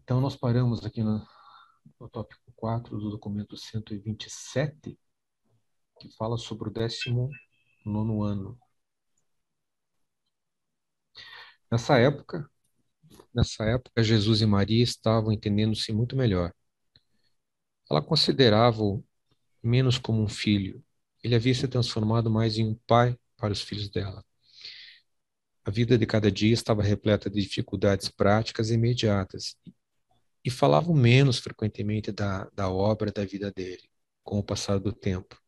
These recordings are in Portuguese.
Então, nós paramos aqui no tópico 4 do documento 127, que fala sobre o 19º ano. Nessa época, Jesus e Maria estavam entendendo-se muito melhor. Ela considerava-o menos como um filho. Ele havia se transformado mais em um pai para os filhos dela. A vida de cada dia estava repleta de dificuldades práticas e imediatas, e falavam menos frequentemente da obra da vida dele, com o passar do tempo.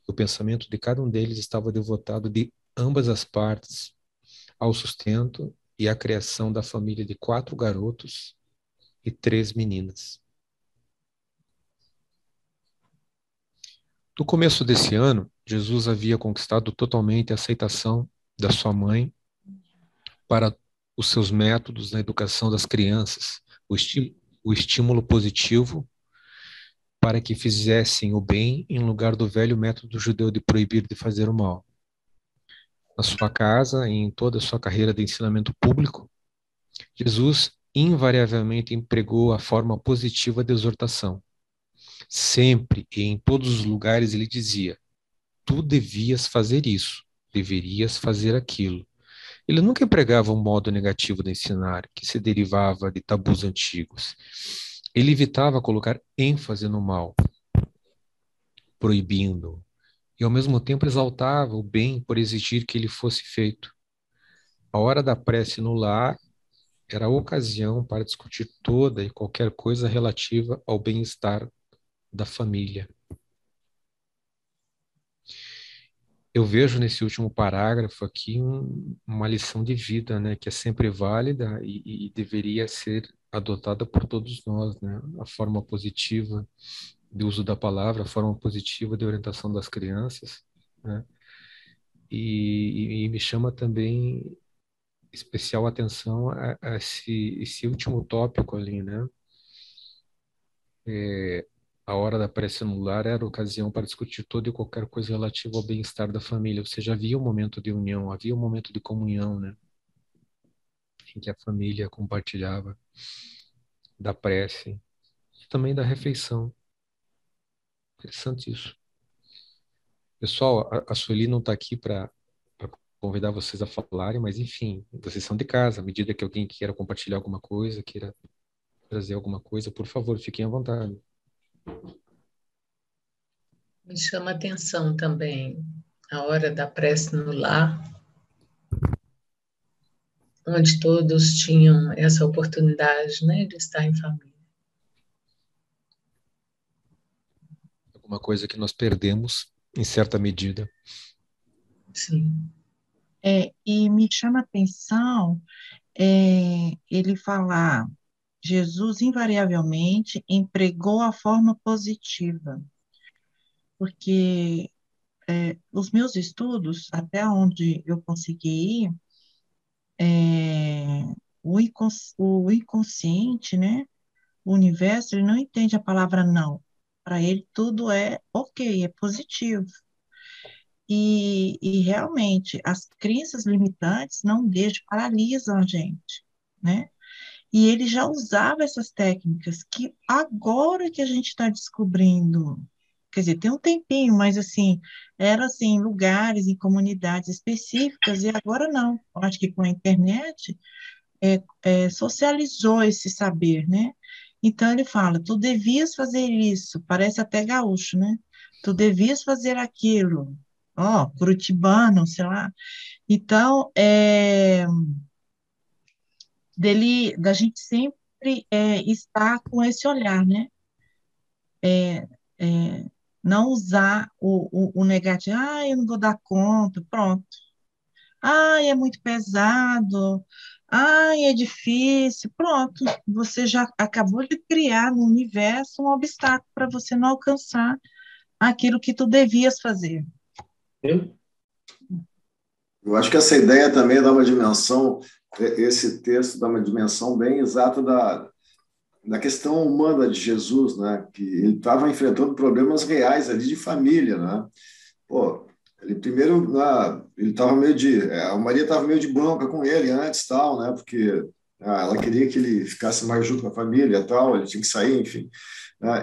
O pensamento de cada um deles estava devotado de ambas as partes ao sustento e à criação da família de 4 garotos e 3 meninas. No começo desse ano, Jesus havia conquistado totalmente a aceitação da sua mãe para os seus métodos na educação das crianças, o estímulo positivo para que fizessem o bem em lugar do velho método judeu de proibir de fazer o mal. Na sua casa e em toda a sua carreira de ensinamento público, Jesus invariavelmente empregou a forma positiva de exortação. Sempre e em todos os lugares ele dizia: tu devias fazer isso, deverias fazer aquilo. Ele nunca empregava um modo negativo de ensinar, que se derivava de tabus antigos. Ele evitava colocar ênfase no mal, proibindo, e ao mesmo tempo exaltava o bem por exigir que ele fosse feito. A hora da prece no lar era a ocasião para discutir toda e qualquer coisa relativa ao bem-estar da família. Eu vejo nesse último parágrafo aqui uma lição de vida, né, que é sempre válida e deveria ser adotada por todos nós, né, a forma positiva de uso da palavra, a forma positiva de orientação das crianças, né, e me chama também especial atenção a esse último tópico ali, né, a hora da prece no lar era a ocasião para discutir toda e qualquer coisa relativa ao bem-estar da família. Ou seja, havia um momento de união, havia um momento de comunhão, né? Em que a família compartilhava da prece e também da refeição. Interessante isso. Pessoal, a Sueli não está aqui para convidar vocês a falarem, mas enfim, vocês são de casa. À medida que alguém queira compartilhar alguma coisa, queira trazer alguma coisa, por favor, fiquem à vontade. Me chama atenção também a hora da prece no lar, onde todos tinham essa oportunidade, né, de estar em família. Alguma coisa que nós perdemos em certa medida. Sim. E me chama a atenção ele falar, Jesus invariavelmente empregou a forma positiva, porque os meus estudos, até onde eu consegui ir, o inconsciente, né, o universo, ele não entende a palavra não. Para ele, tudo é ok, é positivo. E realmente, as crenças limitantes não deixam, paralisam a gente, né? E ele já usava essas técnicas que agora que a gente está descobrindo, quer dizer, tem um tempinho, mas assim, era assim, em lugares, em comunidades específicas, e agora não. Eu acho que com a internet socializou esse saber, né? Então ele fala, tu devias fazer isso, parece até gaúcho, né? Tu devias fazer aquilo, ó, curitibano, sei lá. Então, da gente sempre estar com esse olhar, né? É, não usar o negativo, eu não vou dar conta, pronto. É muito pesado, é difícil, pronto. Você já acabou de criar no universo um obstáculo para você não alcançar aquilo que tu devias fazer. Eu acho que essa ideia também dá uma dimensão, esse texto dá uma dimensão bem exata da questão humana de Jesus, né? Que ele estava enfrentando problemas reais ali de família, né? Pô, ele primeiro, ele estava a Maria estava meio de bronca com ele antes, tal, né? Porque Ela queria que ele ficasse mais junto com a família e tal, ele tinha que sair, enfim.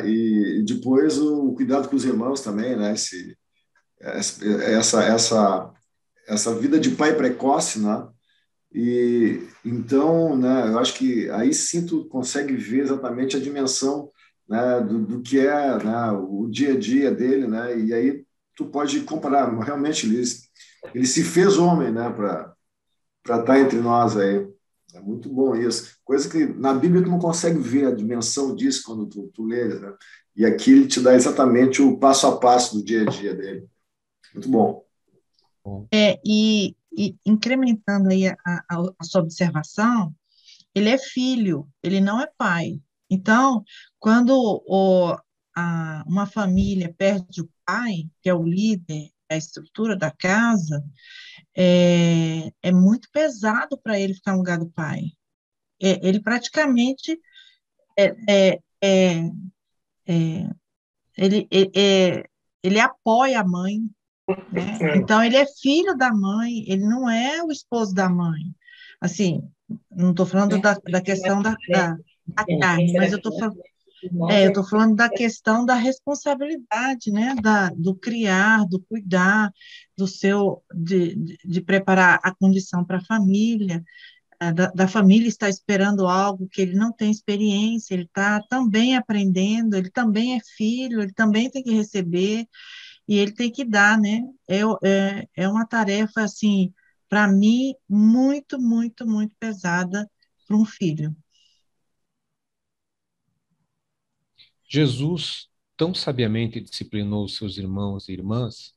E depois o cuidado com os irmãos também, né? Essa vida de pai precoce, né? E então, né, eu acho que aí sim tu consegue ver exatamente a dimensão, né, do que é, né, o dia a dia dele, né? E aí tu pode comparar, realmente ele se fez homem, né, para estar entre nós aí. É muito bom isso. Coisa que na Bíblia tu não consegue ver a dimensão disso quando tu lê, né? E aqui ele te dá exatamente o passo a passo do dia a dia dele. Muito bom. Bom, E incrementando aí a sua observação, ele é filho, ele não é pai. Então, quando uma família perde o pai, que é o líder, a estrutura da casa, é muito pesado para ele ficar no lugar do pai. Ele praticamente é, é, é, é, ele, é, é, ele apoia a mãe, né? Então, ele é filho da mãe, ele não é o esposo da mãe. Assim, não estou falando da questão da carne, mas eu estou falando da questão da responsabilidade, né? Do criar, do cuidar, de preparar a condição para a família, da família estar esperando algo que ele não tem experiência, ele está também aprendendo, ele também é filho, ele também tem que receber, e ele tem que dar, né? É uma tarefa, assim, para mim, muito, muito, muito pesada para um filho. Jesus tão sabiamente disciplinou seus irmãos e irmãs,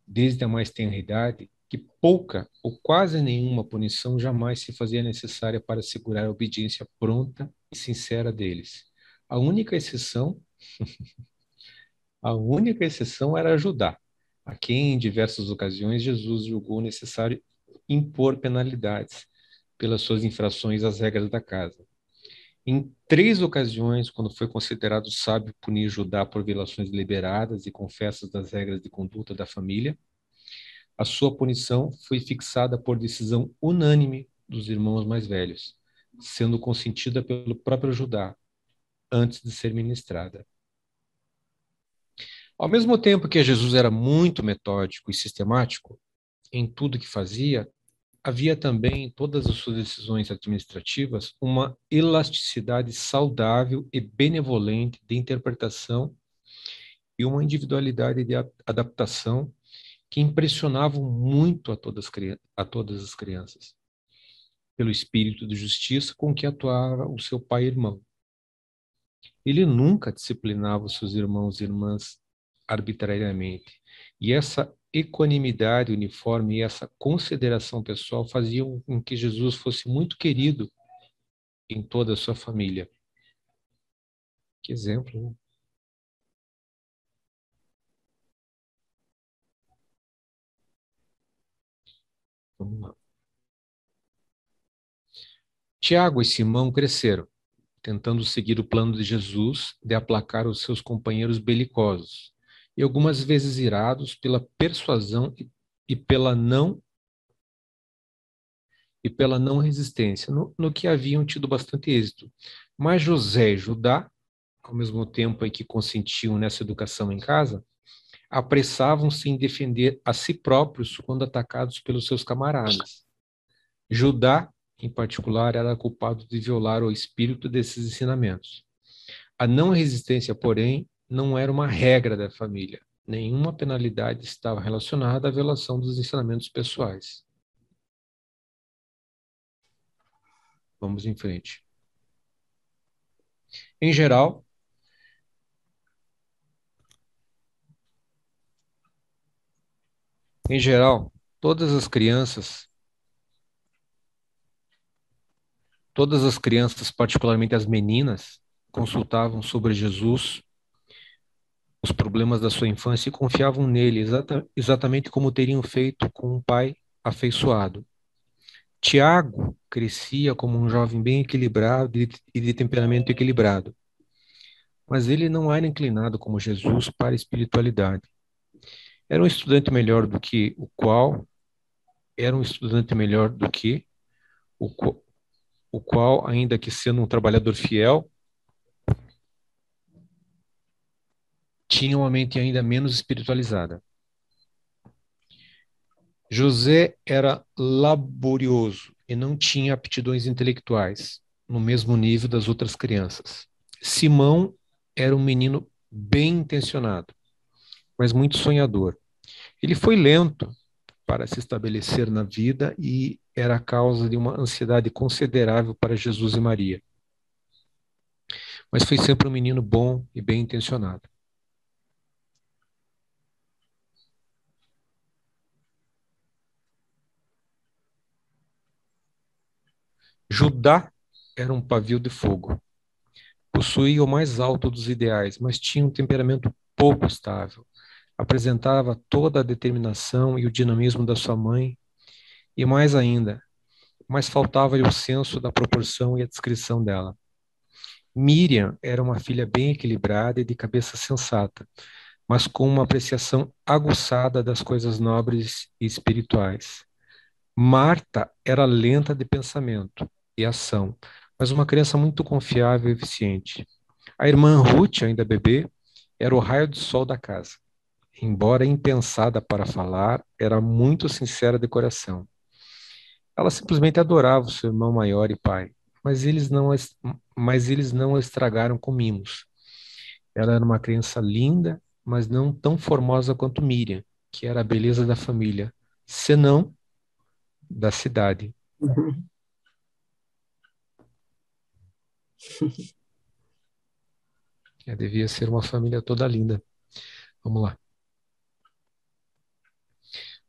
desde a mais tenra idade, que pouca ou quase nenhuma punição jamais se fazia necessária para assegurar a obediência pronta e sincera deles. A única exceção, a única exceção era Judá, a quem em diversas ocasiões Jesus julgou necessário impor penalidades pelas suas infrações às regras da casa. Em 3 ocasiões, quando foi considerado sábio punir Judá por violações deliberadas e confessas das regras de conduta da família, a sua punição foi fixada por decisão unânime dos irmãos mais velhos, sendo consentida pelo próprio Judá antes de ser ministrada. Ao mesmo tempo que Jesus era muito metódico e sistemático em tudo que fazia, havia também em todas as suas decisões administrativas uma elasticidade saudável e benevolente de interpretação e uma individualidade de adaptação que impressionavam muito a todas as crianças, pelo espírito de justiça com que atuava o seu pai e irmão. Ele nunca disciplinava os seus irmãos e irmãs arbitrariamente, e essa equanimidade uniforme e essa consideração pessoal faziam com que Jesus fosse muito querido em toda a sua família. Que exemplo, né? Vamos lá. Tiago e Simão cresceram, tentando seguir o plano de Jesus de aplacar os seus companheiros belicosos, e algumas vezes irados pela persuasão e pela não resistência, no que haviam tido bastante êxito. Mas José e Judá, ao mesmo tempo em que consentiam nessa educação em casa, apressavam-se em defender a si próprios quando atacados pelos seus camaradas. Judá, em particular, era culpado de violar o espírito desses ensinamentos. A não resistência, porém, não era uma regra da família. Nenhuma penalidade estava relacionada à violação dos ensinamentos pessoais. Vamos em frente. Em geral, todas as crianças, particularmente as meninas, consultavam sobre Jesus, os problemas da sua infância e confiavam nele, exatamente como teriam feito com um pai afeiçoado. Tiago crescia como um jovem bem equilibrado e de temperamento equilibrado, mas ele não era inclinado como Jesus para a espiritualidade. Era um estudante melhor do que o qual o qual, ainda que sendo um trabalhador fiel, tinha uma mente ainda menos espiritualizada. José era laborioso e não tinha aptidões intelectuais, no mesmo nível das outras crianças. Simão era um menino bem intencionado, mas muito sonhador. Ele foi lento para se estabelecer na vida e era a causa de uma ansiedade considerável para Jesus e Maria. Mas foi sempre um menino bom e bem intencionado. Judá era um pavio de fogo. Possuía o mais alto dos ideais, mas tinha um temperamento pouco estável. Apresentava toda a determinação e o dinamismo da sua mãe, e mais ainda, mas faltava-lhe o senso da proporção e a descrição dela. Miriam era uma filha bem equilibrada e de cabeça sensata, mas com uma apreciação aguçada das coisas nobres e espirituais. Marta era lenta de pensamento e ação, mas uma criança muito confiável e eficiente. A irmã Ruth, ainda bebê, era o raio de sol da casa. Embora impensada para falar, era muito sincera de coração. Ela simplesmente adorava o seu irmão maior e pai, mas eles não a estragaram com mimos. Ela era uma criança linda, mas não tão formosa quanto Miriam, que era a beleza da família, senão da cidade. Devia ser uma família toda linda. Vamos lá.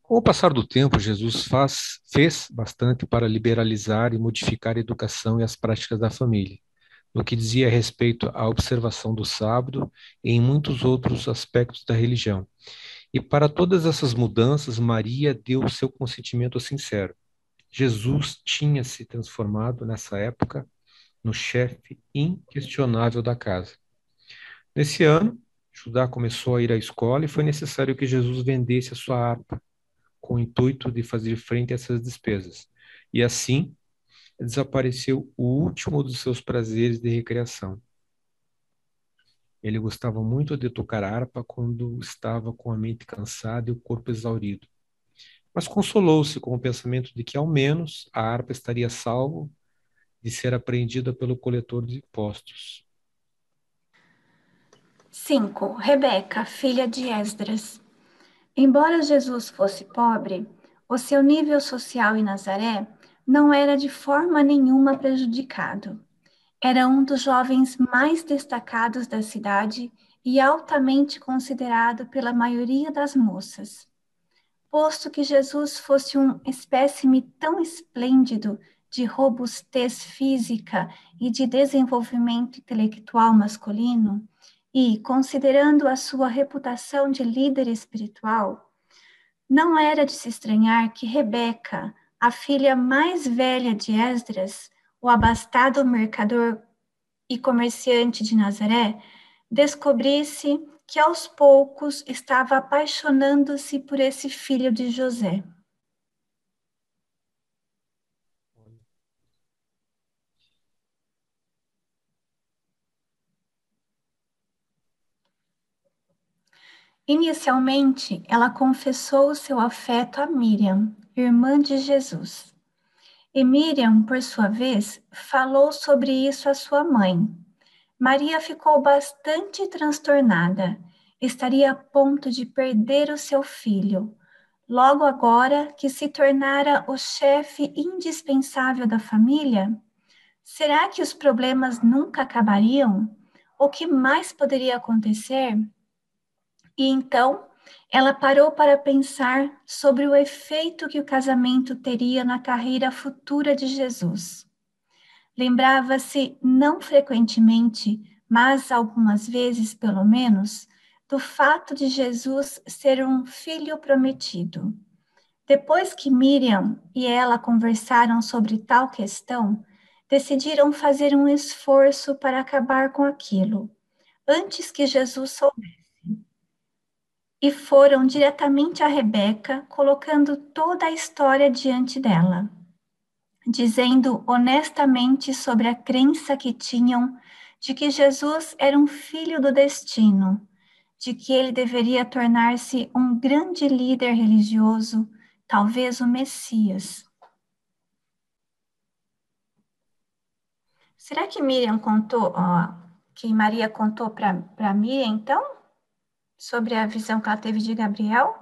Com o passar do tempo, Jesus fez bastante para liberalizar e modificar a educação e as práticas da família, no que dizia respeito à observação do sábado e em muitos outros aspectos da religião. E para todas essas mudanças, Maria deu o seu consentimento sincero. Jesus tinha se transformado, nessa época, no chefe inquestionável da casa. Nesse ano, Judá começou a ir à escola e foi necessário que Jesus vendesse a sua harpa, com o intuito de fazer frente a essas despesas. E assim, desapareceu o último dos seus prazeres de recreação. Ele gostava muito de tocar harpa quando estava com a mente cansada e o corpo exaurido. Mas consolou-se com o pensamento de que, ao menos, a harpa estaria salvo de ser apreendida pelo coletor de impostos. 5. Rebeca, filha de Esdras. Embora Jesus fosse pobre, o seu nível social em Nazaré não era de forma nenhuma prejudicado. Era um dos jovens mais destacados da cidade e altamente considerado pela maioria das moças. Posto que Jesus fosse um espécime tão esplêndido de robustez física e de desenvolvimento intelectual masculino, e considerando a sua reputação de líder espiritual, não era de se estranhar que Rebeca, a filha mais velha de Esdras, o abastado mercador e comerciante de Nazaré, descobrisse que aos poucos estava apaixonando-se por esse filho de José. Inicialmente, ela confessou o seu afeto a Miriam, irmã de Jesus. E Miriam, por sua vez, falou sobre isso à sua mãe. Maria ficou bastante transtornada. Estaria a ponto de perder o seu filho, logo agora que se tornara o chefe indispensável da família. Será que os problemas nunca acabariam? O que mais poderia acontecer? E então, ela parou para pensar sobre o efeito que o casamento teria na carreira futura de Jesus. Lembrava-se, não frequentemente, mas algumas vezes pelo menos, do fato de Jesus ser um filho prometido. Depois que Miriam e ela conversaram sobre tal questão, decidiram fazer um esforço para acabar com aquilo, antes que Jesus soubesse. E foram diretamente a Rebeca, colocando toda a história diante dela. dizendo honestamente sobre a crença que tinham de que Jesus era um filho do destino, de que ele deveria tornar-se um grande líder religioso, talvez o Messias. Será que Miriam contou, que Maria contou para Miriam, então, sobre a visão que ela teve de Gabriel?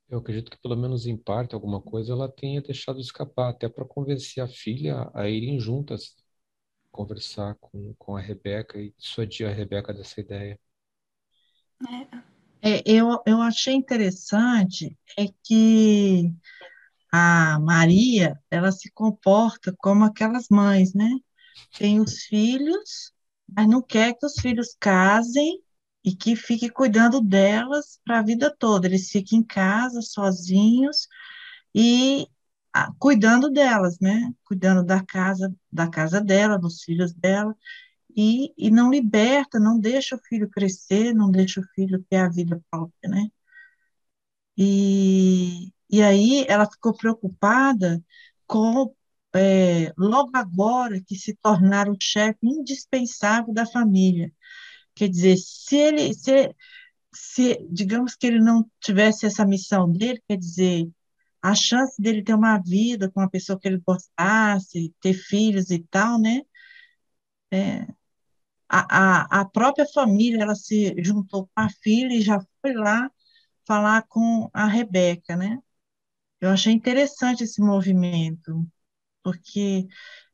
Eu acredito que pelo menos em parte alguma coisa ela tenha deixado escapar, até para convencer a filha a irem juntas conversar com a Rebeca e dissuadir a Rebeca dessa ideia. Eu achei interessante que a Maria, ela se comporta como aquelas mães, né? Tem os filhos, mas não quer que os filhos casem e que fique cuidando delas para a vida toda. Eles ficam em casa sozinhos e cuidando delas, né? Cuidando da casa dela, dos filhos dela, e não liberta, não deixa o filho crescer, não deixa o filho ter a vida própria, né? E aí ela ficou preocupada com, logo agora, que se tornar o chefe indispensável da família. Quer dizer, digamos que ele não tivesse essa missão dele, quer dizer, a chance dele ter uma vida com uma pessoa que ele gostasse, ter filhos e tal, né? A própria família, ela se juntou com a filha e já foi lá falar com a Rebeca, né? Eu achei interessante esse movimento, porque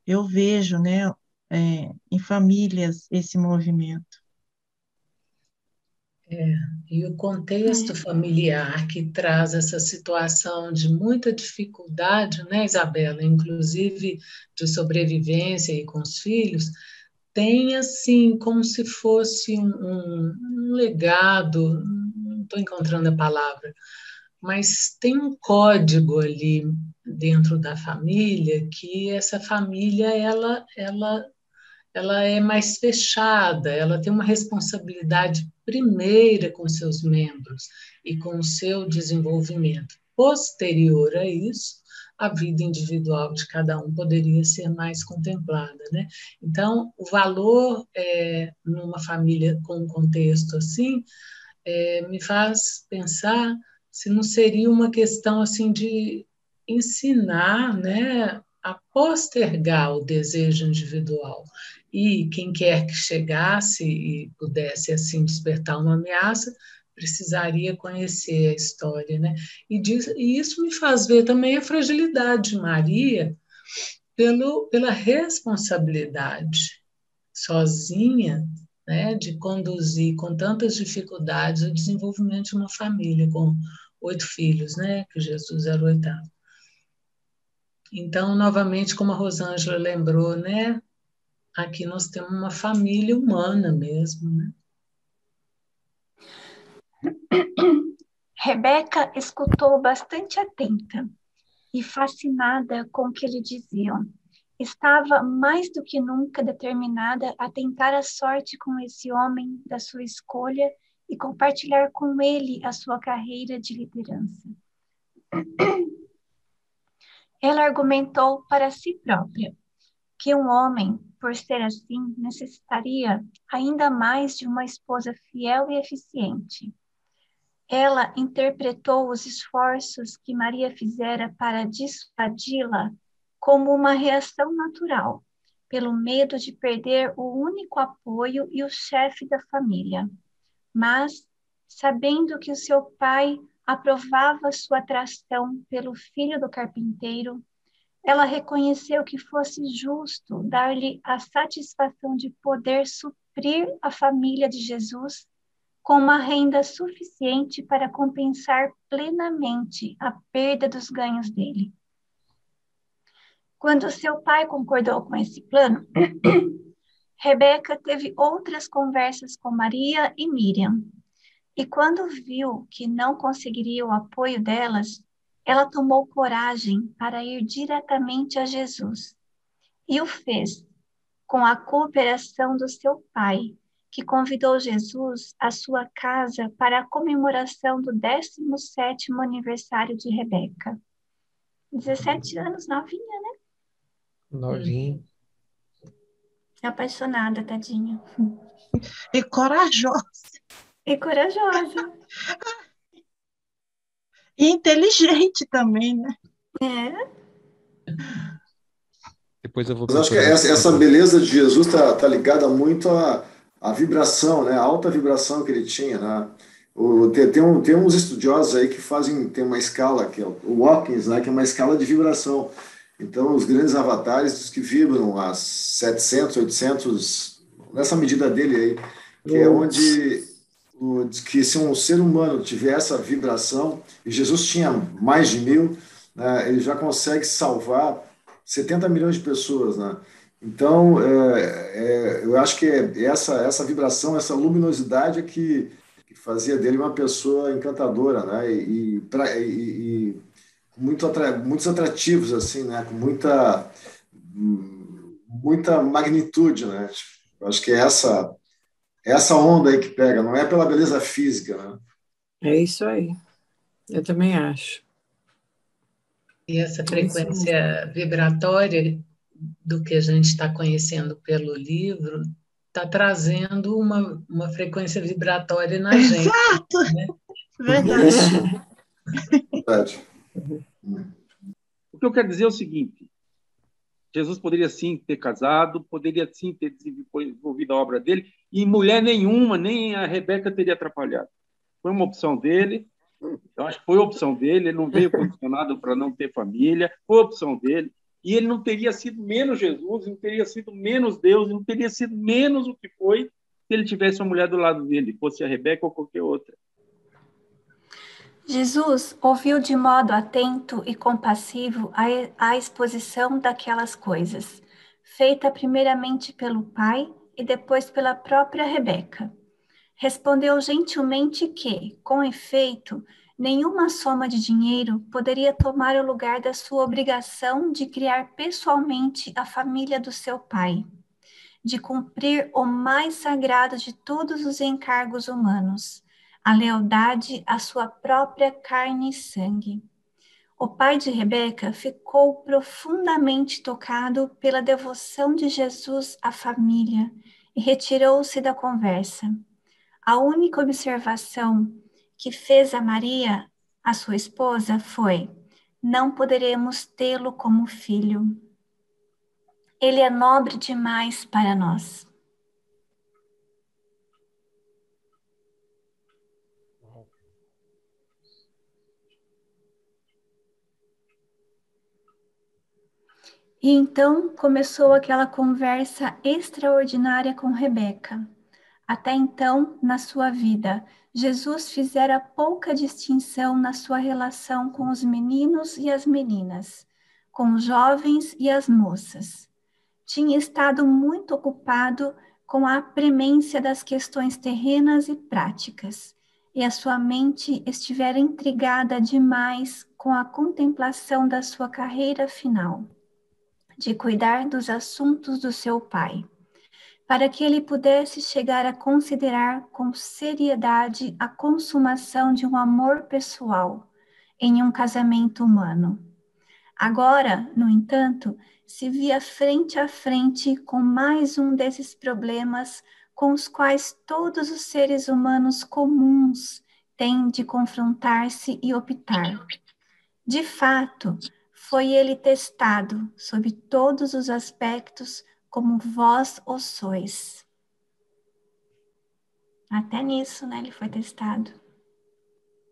eu vejo, né, em famílias esse movimento. E o contexto familiar que traz essa situação de muita dificuldade, né, Isabela, inclusive de sobrevivência e com os filhos, tem assim como se fosse um legado, não estou encontrando a palavra, mas tem um código ali dentro da família que essa família ela é mais fechada, ela tem uma responsabilidade primeira com seus membros e com o seu desenvolvimento. Posterior a isso, a vida individual de cada um poderia ser mais contemplada, né? Então, o valor numa família com um contexto assim me faz pensar se não seria uma questão assim de ensinar, né, a postergar o desejo individual. E quem quer que chegasse e pudesse assim despertar uma ameaça, precisaria conhecer a história, né? E isso me faz ver também a fragilidade de Maria pela responsabilidade sozinha, né, de conduzir com tantas dificuldades o desenvolvimento de uma família com 8 filhos, né, que Jesus era o oitavo. Então, novamente, como a Rosângela lembrou, né, aqui nós temos uma família humana mesmo, né? Rebeca escutou bastante atenta e fascinada com o que lhe diziam. Estava mais do que nunca determinada a tentar a sorte com esse homem da sua escolha e compartilhar com ele a sua carreira de liderança. Ela argumentou para si própria que um homem, por ser assim, necessitaria ainda mais de uma esposa fiel e eficiente. Ela interpretou os esforços que Maria fizera para dissuadi-la como uma reação natural, pelo medo de perder o único apoio e o chefe da família. Mas, sabendo que o seu pai aprovava sua atração pelo filho do carpinteiro, ela reconheceu que fosse justo dar-lhe a satisfação de poder suprir a família de Jesus com uma renda suficiente para compensar plenamente a perda dos ganhos dele. Quando seu pai concordou com esse plano, Rebeca teve outras conversas com Maria e Miriam, e quando viu que não conseguiria o apoio delas, ela tomou coragem para ir diretamente a Jesus, e o fez, com a cooperação do seu pai, que convidou Jesus à sua casa para a comemoração do 17º aniversário de Rebeca. 17 anos, novinha, né? Novinho. Apaixonada, tadinha. E corajosa. E corajosa. E inteligente também, né? É. Depois eu vou Mas acho que procurar. essa beleza de Jesus tá ligada muito à vibração, né? A alta vibração que ele tinha, né? Tem uns estudiosos aí que tem uma escala, que é o Watkins, né? Que é uma escala de vibração. Então, os grandes avatares que vibram a 700, 800, nessa medida dele aí, que é onde que se um ser humano tiver essa vibração, e Jesus tinha mais de 1000, né? Ele já consegue salvar 70 milhões de pessoas, né? Então, eu acho que essa vibração, essa luminosidade é que fazia dele uma pessoa encantadora, né? E muitos atrativos, assim, né? Com muita magnitude, né? Eu acho que é essa onda aí que pega, não é pela beleza física, né? É isso aí. Eu também acho. E essa frequência vibratória do que a gente está conhecendo pelo livro está trazendo uma frequência vibratória na gente. Exato! Né? Verdade. Verdade. O que eu quero dizer é o seguinte: Jesus poderia sim ter casado, poderia sim ter desenvolvido a obra dele, e mulher nenhuma, nem a Rebeca teria atrapalhado. Foi uma opção dele, eu acho que foi opção dele, ele não veio condicionado para não ter família, foi opção dele, e ele não teria sido menos Jesus, não teria sido menos Deus, não teria sido menos o que foi se ele tivesse uma mulher do lado dele, fosse a Rebeca ou qualquer outra. Jesus ouviu de modo atento e compassivo a exposição daquelas coisas, feita primeiramente pelo pai e depois pela própria Rebeca. Respondeu gentilmente que, com efeito, nenhuma soma de dinheiro poderia tomar o lugar da sua obrigação de criar pessoalmente a família do seu pai, de cumprir o mais sagrado de todos os encargos humanos, a lealdade à sua própria carne e sangue. O pai de Rebeca ficou profundamente tocado pela devoção de Jesus à família e retirou-se da conversa. A única observação que fez a Maria, a sua esposa, foi: não poderemos tê-lo como filho. Ele é nobre demais para nós. E então começou aquela conversa extraordinária com Rebeca. Até então, na sua vida, Jesus fizera pouca distinção na sua relação com os meninos e as meninas, com os jovens e as moças. Tinha estado muito ocupado com a premência das questões terrenas e práticas, e a sua mente estivera intrigada demais com a contemplação da sua carreira final, de cuidar dos assuntos do seu pai, para que ele pudesse chegar a considerar com seriedade a consumação de um amor pessoal em um casamento humano. Agora, no entanto, se via frente a frente com mais um desses problemas com os quais todos os seres humanos comuns têm de confrontar-se e optar. De fato, foi ele testado sob todos os aspectos como vós o sois. Até nisso, né, ele foi testado.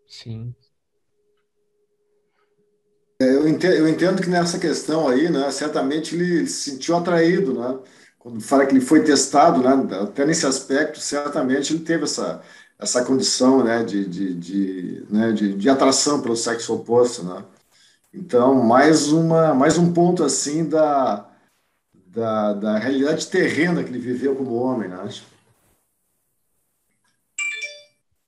Sim. Eu entendo que nessa questão aí, né, certamente ele se sentiu atraído, né? Quando fala que ele foi testado, né, até nesse aspecto, certamente ele teve essa condição, né, de atração pelo sexo oposto, né? Então, mais um ponto assim da realidade terrena que ele viveu como homem, né?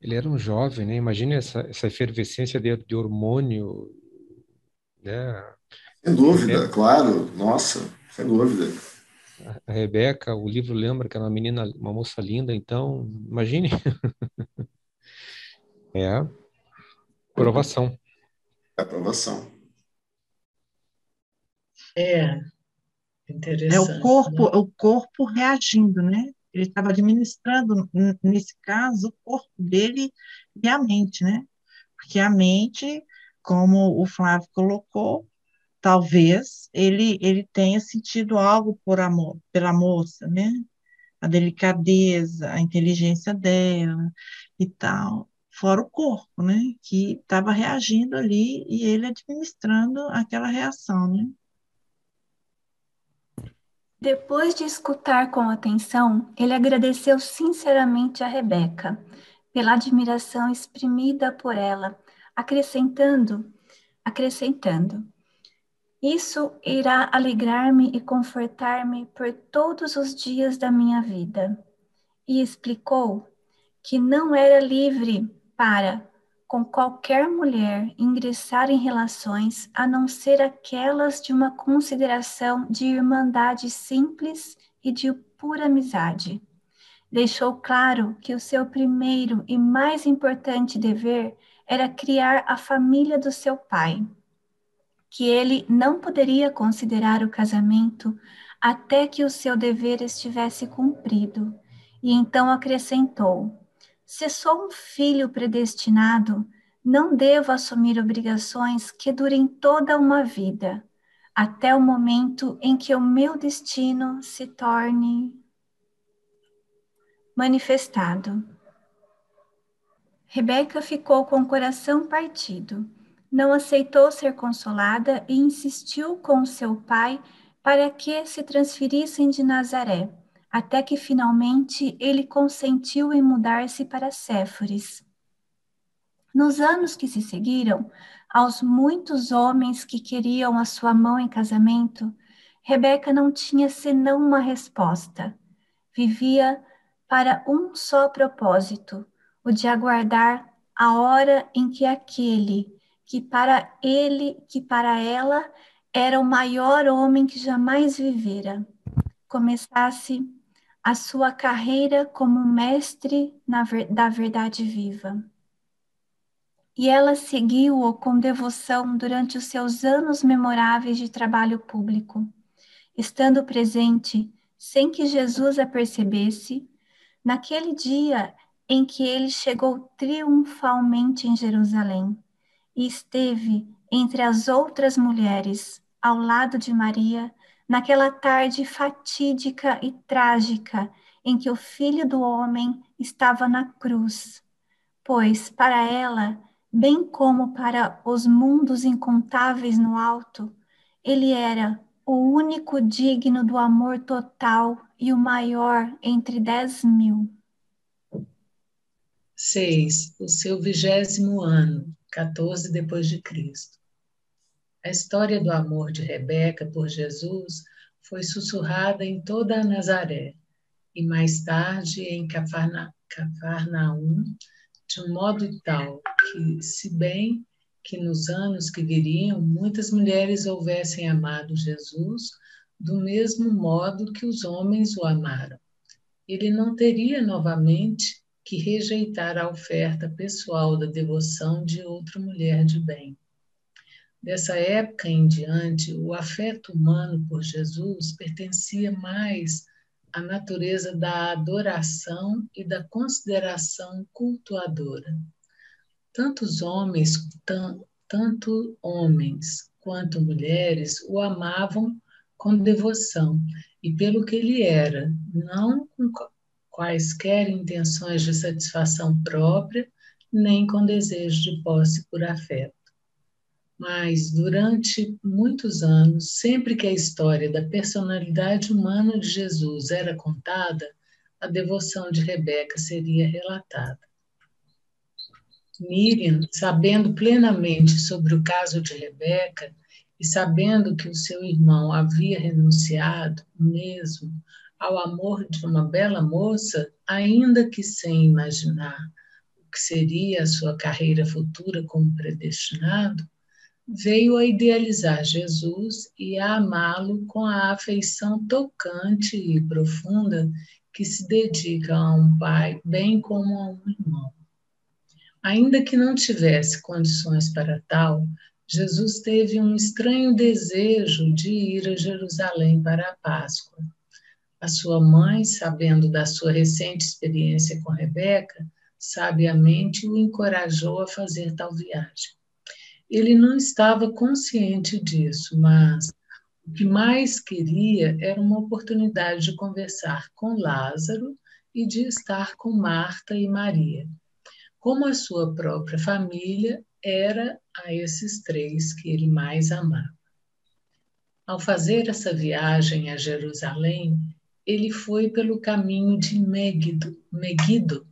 Ele era um jovem, né? Imagina essa efervescência de hormônio, né? Sem dúvida, claro, nossa, sem dúvida. A Rebeca, o livro lembra que era uma menina, uma moça linda, então, imagine. É provação. É aprovação. É, É interessante, né? o corpo reagindo, né? Ele estava administrando, nesse caso, o corpo dele e a mente, né? Porque a mente, como o Flávio colocou, talvez ele tenha sentido algo por amor, pela moça, né? A delicadeza, a inteligência dela e tal, fora o corpo, né? Que estava reagindo ali e ele administrando aquela reação, né? Depois de escutar com atenção, ele agradeceu sinceramente a Rebeca pela admiração exprimida por ela, acrescentando: Isso irá alegrar-me e confortar-me por todos os dias da minha vida. E explicou que não era livre para, com qualquer mulher, ingressar em relações a não ser aquelas de uma consideração de irmandade simples e de pura amizade. Deixou claro que o seu primeiro e mais importante dever era criar a família do seu pai, que ele não poderia considerar o casamento até que o seu dever estivesse cumprido. E então acrescentou: Se sou um filho predestinado, não devo assumir obrigações que durem toda uma vida, até o momento em que o meu destino se torne manifestado. Rebeca ficou com o coração partido. Não aceitou ser consolada e insistiu com seu pai para que se transferissem de Nazaré, até que finalmente ele consentiu em mudar-se para Séforis. Nos anos que se seguiram, aos muitos homens que queriam a sua mão em casamento, Rebeca não tinha senão uma resposta. Vivia para um só propósito, o de aguardar a hora em que aquele que para ela era o maior homem que jamais vivera, começasse a sua carreira como mestre da verdade viva. E ela seguiu-o com devoção durante os seus anos memoráveis de trabalho público, estando presente, sem que Jesus a percebesse, naquele dia em que ele chegou triunfalmente em Jerusalém e esteve entre as outras mulheres, ao lado de Maria, naquela tarde fatídica e trágica em que o Filho do Homem estava na cruz, pois para ela, bem como para os mundos incontáveis no alto, ele era o único digno do amor total e o maior entre 10.000. 6. O seu 20º ano, 14 depois de Cristo. A história do amor de Rebeca por Jesus foi sussurrada em toda a Nazaré e mais tarde em Cafarnaum, de um modo tal que, se bem que nos anos que viriam muitas mulheres houvessem amado Jesus do mesmo modo que os homens o amaram, ele não teria novamente que rejeitar a oferta pessoal da devoção de outra mulher de bem. Dessa época em diante, o afeto humano por Jesus pertencia mais à natureza da adoração e da consideração cultuadora. Tanto homens quanto mulheres o amavam com devoção e pelo que ele era, não com quaisquer intenções de satisfação própria, nem com desejo de posse por afeto. Mas, durante muitos anos, sempre que a história da personalidade humana de Jesus era contada, a devoção de Rebeca seria relatada. Miriam, sabendo plenamente sobre o caso de Rebeca e sabendo que o seu irmão havia renunciado mesmo ao amor de uma bela moça, ainda que sem imaginar o que seria a sua carreira futura como predestinado, veio a idealizar Jesus e a amá-lo com a afeição tocante e profunda que se dedica a um pai, bem como a um irmão. Ainda que não tivesse condições para tal, Jesus teve um estranho desejo de ir a Jerusalém para a Páscoa. A sua mãe, sabendo da sua recente experiência com Rebeca, sabiamente o encorajou a fazer tal viagem. Ele não estava consciente disso, mas o que mais queria era uma oportunidade de conversar com Lázaro e de estar com Marta e Maria. Como a sua própria família, era a esses três que ele mais amava. Ao fazer essa viagem a Jerusalém, ele foi pelo caminho de Megido,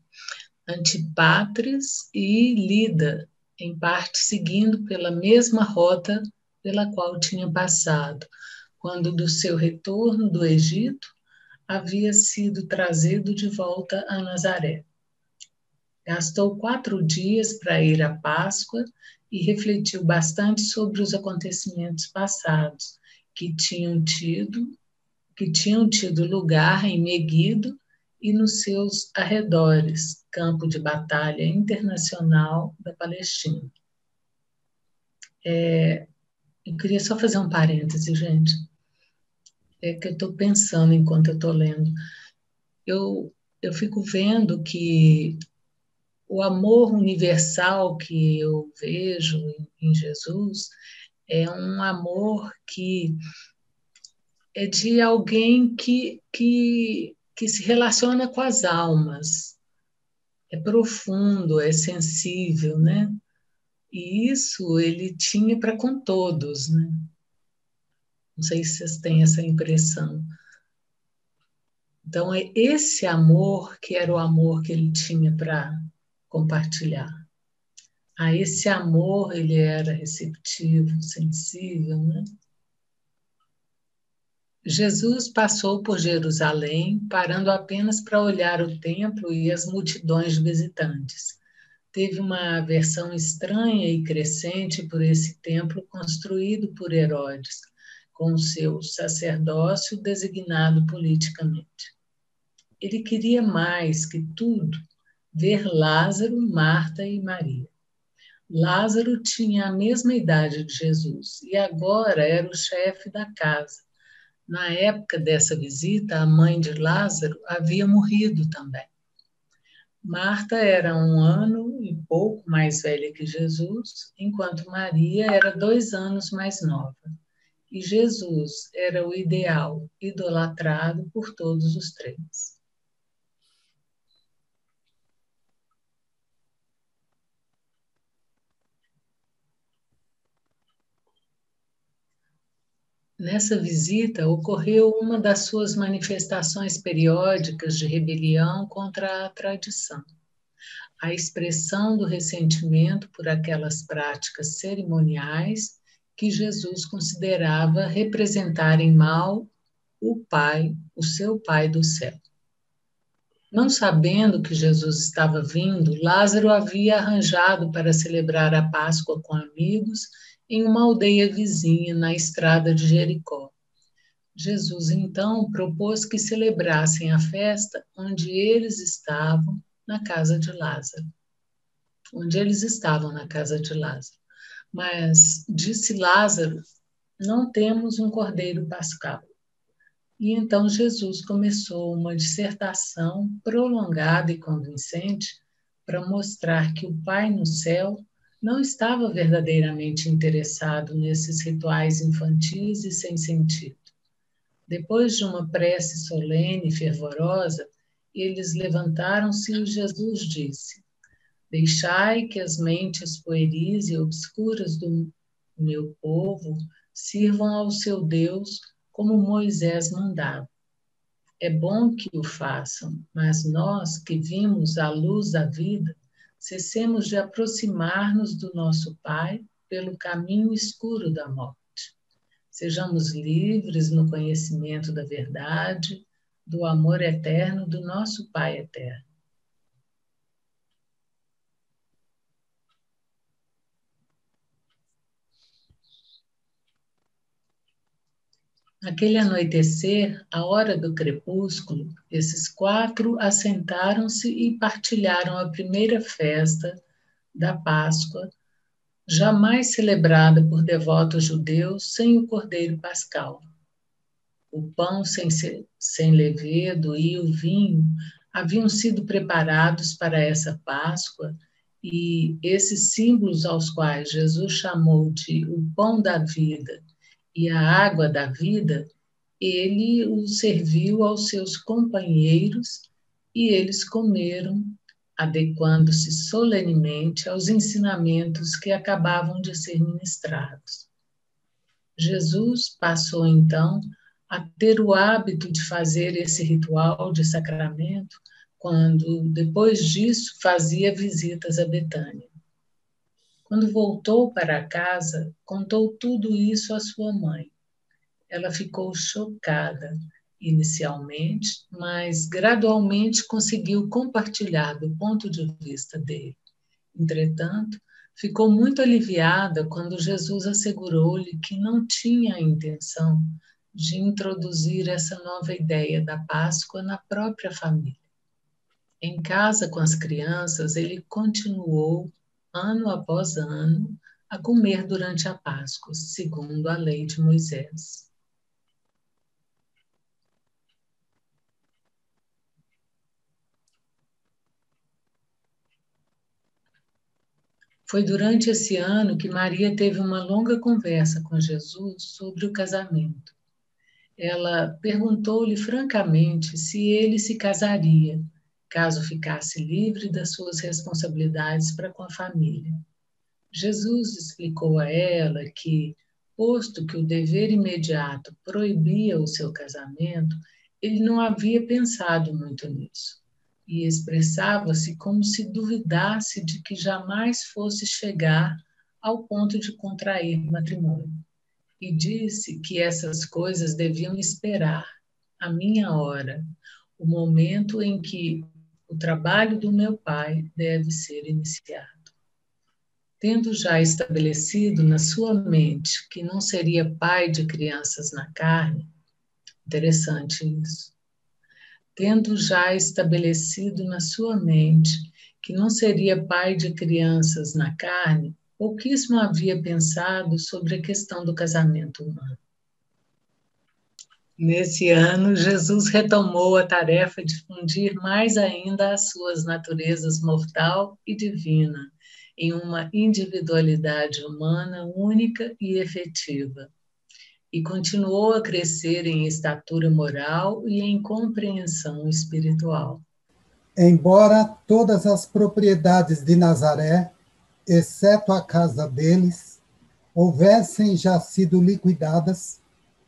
Antipatris e Lida, em parte seguindo pela mesma rota pela qual tinha passado, quando do seu retorno do Egito havia sido trazido de volta a Nazaré. Gastou 4 dias para ir à Páscoa e refletiu bastante sobre os acontecimentos passados que tinham tido lugar em Megido e nos seus arredores, campo de batalha internacional da Palestina. Eu queria só fazer um parêntese, gente. É que eu estou pensando enquanto eu estou lendo. Eu fico vendo que o amor universal que eu vejo em Jesus é um amor que é de alguém que se relaciona com as almas. É profundo, é sensível, né? E isso ele tinha para com todos, né? Não sei se vocês têm essa impressão. Então, é esse amor que era o amor que ele tinha para compartilhar. A esse amor ele era receptivo, sensível, né? Jesus passou por Jerusalém, parando apenas para olhar o templo e as multidões de visitantes. Teve uma aversão estranha e crescente por esse templo construído por Herodes, com o seu sacerdócio designado politicamente. Ele queria mais que tudo ver Lázaro, Marta e Maria. Lázaro tinha a mesma idade de Jesus e agora era o chefe da casa. Na época dessa visita, a mãe de Lázaro havia morrido também. Marta era 1 ano e pouco mais velha que Jesus, enquanto Maria era 2 anos mais nova. E Jesus era o ideal, idolatrado por todos os três. Nessa visita, ocorreu uma das suas manifestações periódicas de rebelião contra a tradição. A expressão do ressentimento por aquelas práticas cerimoniais que Jesus considerava representarem mal o Pai, o seu Pai do céu. Não sabendo que Jesus estava vindo, Lázaro havia arranjado para celebrar a Páscoa com amigos em uma aldeia vizinha, na estrada de Jericó. Jesus, então, propôs que celebrassem a festa onde eles estavam, na casa de Lázaro. Mas, disse Lázaro, não temos um cordeiro pascal. E então Jesus começou uma dissertação prolongada e convincente para mostrar que o Pai no céu não estava verdadeiramente interessado nesses rituais infantis e sem sentido. Depois de uma prece solene e fervorosa, eles levantaram-se e Jesus disse: Deixai que as mentes pueris e obscuras do meu povo sirvam ao seu Deus como Moisés mandava. É bom que o façam, mas nós que vimos a luz da vida, cessemos de aproximar-nos do nosso Pai pelo caminho escuro da morte. Sejamos livres no conhecimento da verdade, do amor eterno do nosso Pai eterno. Naquele anoitecer, à hora do crepúsculo, esses 4 assentaram-se e partilharam a primeira festa da Páscoa jamais celebrada por devotos judeus sem o cordeiro pascal. O pão sem levedo e o vinho haviam sido preparados para essa Páscoa, e esses símbolos aos quais Jesus chamou de o pão da vida e a água da vida, ele os serviu aos seus companheiros e eles comeram, adequando-se solenemente aos ensinamentos que acabavam de ser ministrados. Jesus passou então a ter o hábito de fazer esse ritual de sacramento quando, depois disso, fazia visitas a Betânia. Quando voltou para casa, contou tudo isso à sua mãe. Ela ficou chocada inicialmente, mas gradualmente conseguiu compartilhar do ponto de vista dele. Entretanto, ficou muito aliviada quando Jesus assegurou-lhe que não tinha a intenção de introduzir essa nova ideia da Páscoa na própria família. Em casa com as crianças, ele continuou, ano após ano, a comer durante a Páscoa, segundo a lei de Moisés. Foi durante esse ano que Maria teve uma longa conversa com Jesus sobre o casamento. Ela perguntou-lhe francamente se ele se casaria, caso ficasse livre das suas responsabilidades para com a família. Jesus explicou a ela que, posto que o dever imediato proibia o seu casamento, ele não havia pensado muito nisso e expressava-se como se duvidasse de que jamais fosse chegar ao ponto de contrair matrimônio. E disse que essas coisas deviam esperar a minha hora, o momento em que o trabalho do meu Pai deve ser iniciado. Tendo já estabelecido na sua mente que não seria pai de crianças na carne, interessante isso, tendo já estabelecido na sua mente que não seria pai de crianças na carne, pouquíssimo havia pensado sobre a questão do casamento humano. Nesse ano, Jesus retomou a tarefa de fundir mais ainda as suas naturezas mortal e divina em uma individualidade humana única e efetiva, e continuou a crescer em estatura moral e em compreensão espiritual. Embora todas as propriedades de Nazaré, exceto a casa deles, houvessem já sido liquidadas,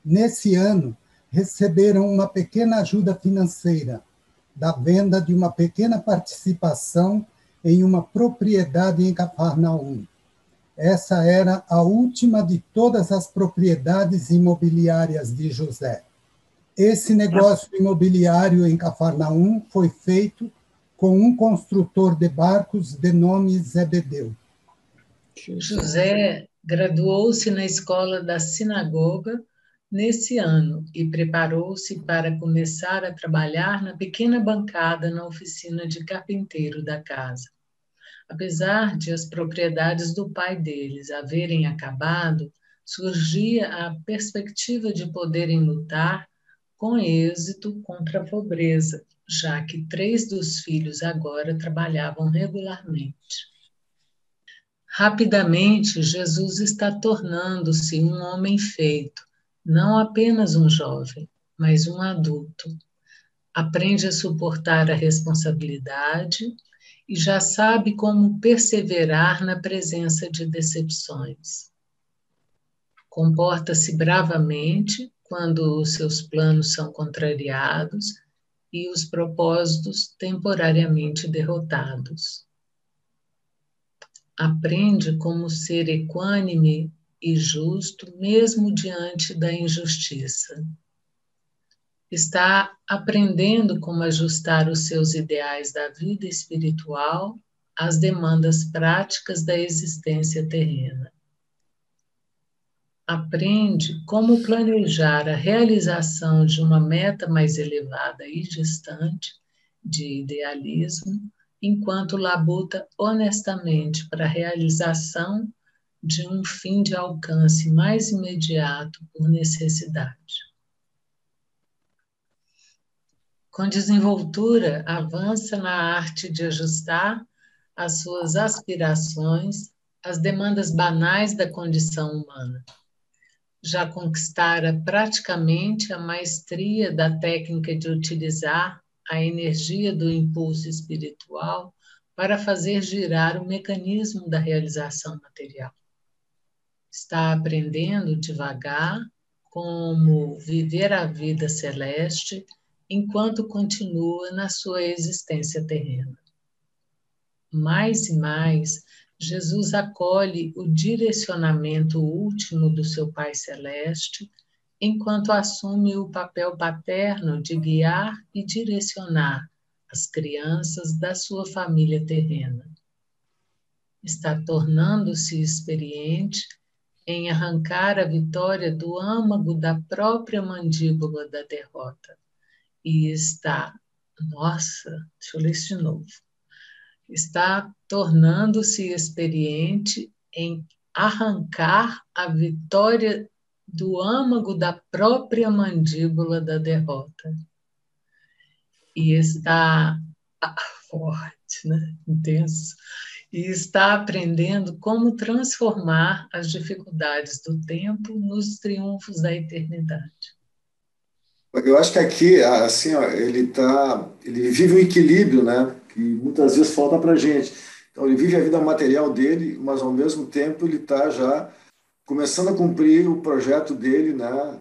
nesse ano receberam uma pequena ajuda financeira da venda de uma pequena participação em uma propriedade em Cafarnaum. Essa era a última de todas as propriedades imobiliárias de José. Esse negócio imobiliário em Cafarnaum foi feito com um construtor de barcos de nome Zebedeu. José graduou-se na escola da sinagoga nesse ano e preparou-se para começar a trabalhar na pequena bancada na oficina de carpinteiro da casa. Apesar de as propriedades do pai deles haverem acabado, surgia a perspectiva de poderem lutar com êxito contra a pobreza, já que 3 dos filhos agora trabalhavam regularmente. Rapidamente, Jesus está tornando-se um homem feito, não apenas um jovem, mas um adulto. Aprende a suportar a responsabilidade e já sabe como perseverar na presença de decepções. Comporta-se bravamente quando os seus planos são contrariados e os propósitos temporariamente derrotados. Aprende como ser equânime e justo mesmo diante da injustiça. Está aprendendo como ajustar os seus ideais da vida espiritual às demandas práticas da existência terrena. Aprende como planejar a realização de uma meta mais elevada e distante de idealismo, enquanto labuta honestamente para a realização de um fim de alcance mais imediato por necessidade. Com desenvoltura, avança na arte de ajustar as suas aspirações às demandas banais da condição humana. Já conquistara praticamente a maestria da técnica de utilizar a energia do impulso espiritual para fazer girar o mecanismo da realização material. Está aprendendo devagar como viver a vida celeste enquanto continua na sua existência terrena. Mais e mais, Jesus acolhe o direcionamento último do seu Pai Celeste, enquanto assume o papel paterno de guiar e direcionar as crianças da sua família terrena. Está tornando-se experiente em arrancar a vitória do âmago da própria mandíbula da derrota. E está, nossa, deixa eu ler isso de novo. Está tornando-se experiente em arrancar a vitória do âmago da própria mandíbula da derrota. E está forte, né? Intenso. E está aprendendo como transformar as dificuldades do tempo nos triunfos da eternidade. Eu acho que aqui, assim, ó, ele vive um equilíbrio, né, que muitas vezes falta para a gente. Então, ele vive a vida material dele, mas ao mesmo tempo ele está já começando a cumprir o projeto dele, né,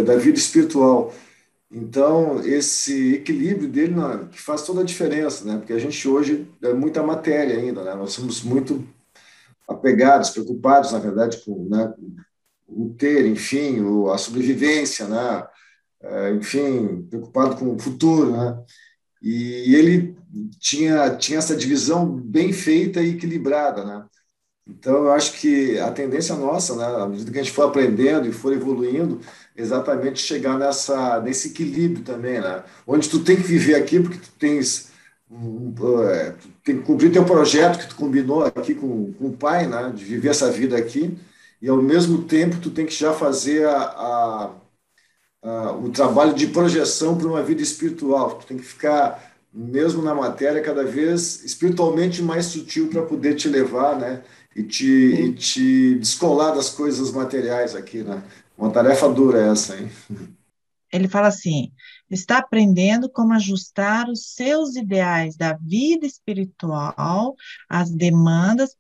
da vida espiritual. Então, esse equilíbrio dele, né, que faz toda a diferença, né, porque a gente hoje é muita matéria ainda, né, nós somos muito apegados, preocupados, na verdade, com, né, o ter, enfim, a sobrevivência, né, enfim, preocupado com o futuro, né? E ele tinha essa divisão bem feita e equilibrada, né? Então, eu acho que a tendência nossa, né, à medida que a gente for aprendendo e for evoluindo, é exatamente chegar nesse equilíbrio também, né? Onde tu tem que viver aqui, porque tu tu tem que cumprir teu projeto que tu combinou aqui com o pai, né? De viver essa vida aqui, e ao mesmo tempo tu tem que já fazer o trabalho de projeção para uma vida espiritual. Tu tem que ficar, mesmo na matéria, cada vez espiritualmente mais sutil para poder te levar, né? E te descolar das coisas materiais aqui, né? Uma tarefa dura essa, hein? Ele fala assim: está aprendendo como ajustar os seus ideais da vida espiritual às demandas